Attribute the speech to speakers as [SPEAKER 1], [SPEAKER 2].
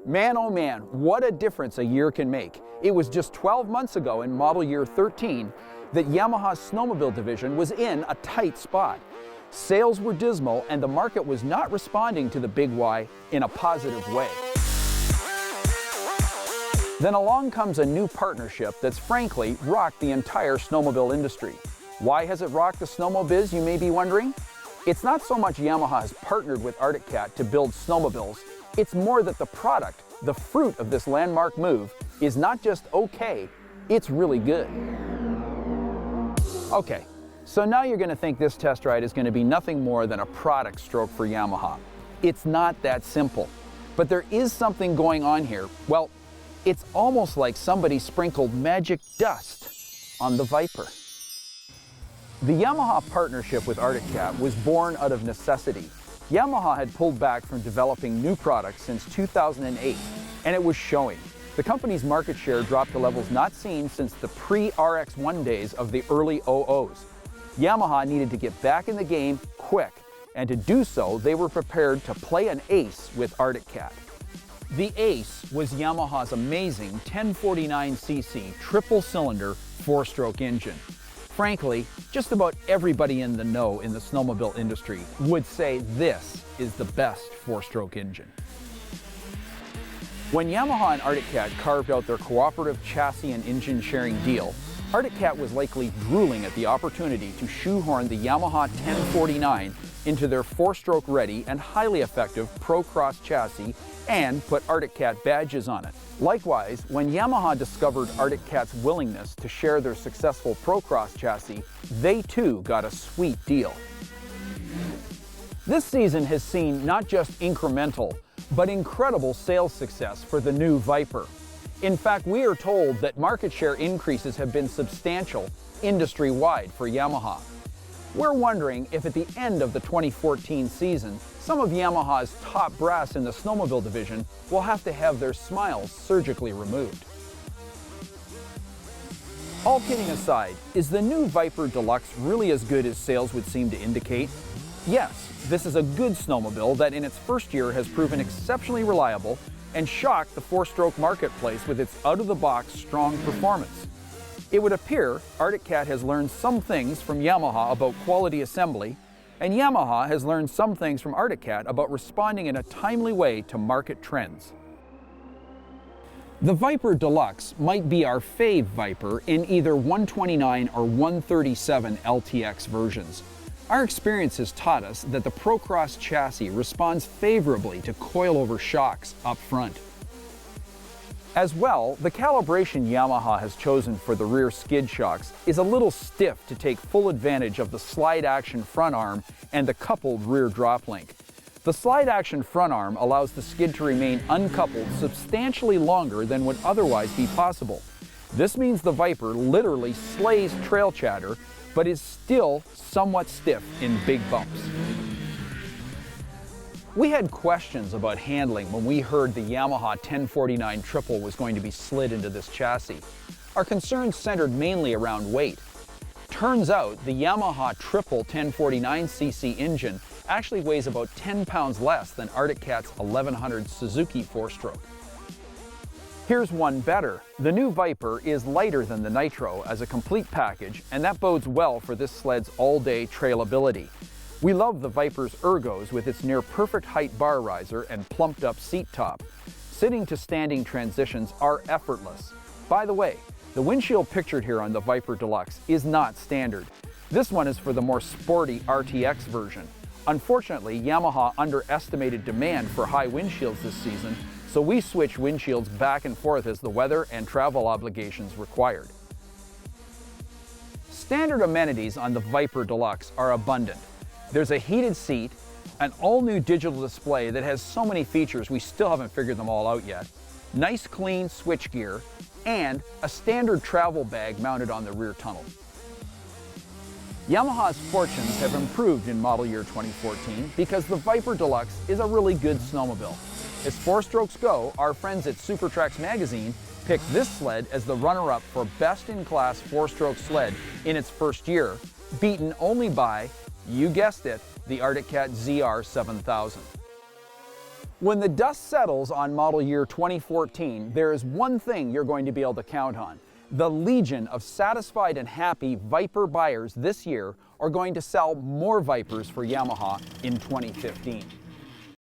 [SPEAKER 1] Man, oh man, what a difference a year can make. It was just 12 months ago in model year 13 that Yamaha's snowmobile division was in a tight spot. Sales were dismal and the market was not responding to the Big Y in a positive way. Then along comes a new partnership that's frankly rocked the entire snowmobile industry. Why has it rocked the snowmobiz, you may be wondering? It's not so much Yamaha has partnered with Arctic Cat to build snowmobiles, it's more that the product, the fruit of this landmark move, is not just okay, it's really good. Okay, so now you're going to think this test ride is going to be nothing more than a product stroke for Yamaha. It's not that simple. But there is something going on here. Well, it's almost like somebody sprinkled magic dust on the Viper. The Yamaha partnership with Arctic Cat was born out of necessity. Yamaha had pulled back from developing new products since 2008, and it was showing. The company's market share dropped to levels not seen since the pre-RX-1 days of the early 00s. Yamaha needed to get back in the game quick, and to do so, they were prepared to play an ace with Arctic Cat. The ace was Yamaha's amazing 1049cc triple-cylinder four-stroke engine. Frankly, just about everybody in the know in the snowmobile industry would say this is the best four-stroke engine. When Yamaha and Arctic Cat carved out their cooperative chassis and engine sharing deal, Arctic Cat was likely drooling at the opportunity to shoehorn the Yamaha 1049 into their four-stroke ready and highly effective Pro Cross chassis and put Arctic Cat badges on it. Likewise, when Yamaha discovered Arctic Cat's willingness to share their successful Pro Cross chassis, they too got a sweet deal. This season has seen not just incremental, but incredible sales success for the new Viper. In fact, we are told that market share increases have been substantial industry-wide for Yamaha. We're wondering if at the end of the 2014 season, some of Yamaha's top brass in the snowmobile division will have to have their smiles surgically removed. All kidding aside, is the new Viper Deluxe really as good as sales would seem to indicate? Yes, this is a good snowmobile that in its first year has proven exceptionally reliable and shocked the four-stroke marketplace with its out-of-the-box strong performance. It would appear Arctic Cat has learned some things from Yamaha about quality assembly, and Yamaha has learned some things from Arctic Cat about responding in a timely way to market trends. The Viper Deluxe might be our fave Viper in either 129 or 137 LTX versions. Our experience has taught us that the Pro Cross chassis responds favorably to coilover shocks up front. As well, the calibration Yamaha has chosen for the rear skid shocks is a little stiff to take full advantage of the slide action front arm and the coupled rear drop link. The slide action front arm allows the skid to remain uncoupled substantially longer than would otherwise be possible. This means the Viper literally slays trail chatter, but is still somewhat stiff in big bumps. We had questions about handling when we heard the Yamaha 1049 Triple was going to be slid into this chassis. Our concerns centered mainly around weight. Turns out the Yamaha Triple 1049cc engine actually weighs about 10 pounds less than Arctic Cat's 1100 Suzuki four-stroke. Here's one better. The new Viper is lighter than the Nitro as a complete package, and that bodes well for this sled's all-day trailability. We love the Viper's ergos with its near-perfect height bar riser and plumped-up seat top. Sitting to standing transitions are effortless. By the way, the windshield pictured here on the Viper Deluxe is not standard. This one is for the more sporty RTX version. Unfortunately, Yamaha underestimated demand for high windshields this season, so we switched windshields back and forth as the weather and travel obligations required. Standard amenities on the Viper Deluxe are abundant. There's a heated seat, an all-new digital display that has so many features we still haven't figured them all out yet, nice clean switchgear, and a standard travel bag mounted on the rear tunnel. Yamaha's fortunes have improved in model year 2014 because the Viper Deluxe is a really good snowmobile. As four-strokes go, our friends at Supertrax magazine picked this sled as the runner-up for best-in-class four-stroke sled in its first year, beaten only by, you guessed it, the Arctic Cat ZR 7000. When the dust settles on model year 2014, there is one thing you're going to be able to count on. The legion of satisfied and happy Viper buyers this year are going to sell more Vipers for Yamaha in 2015.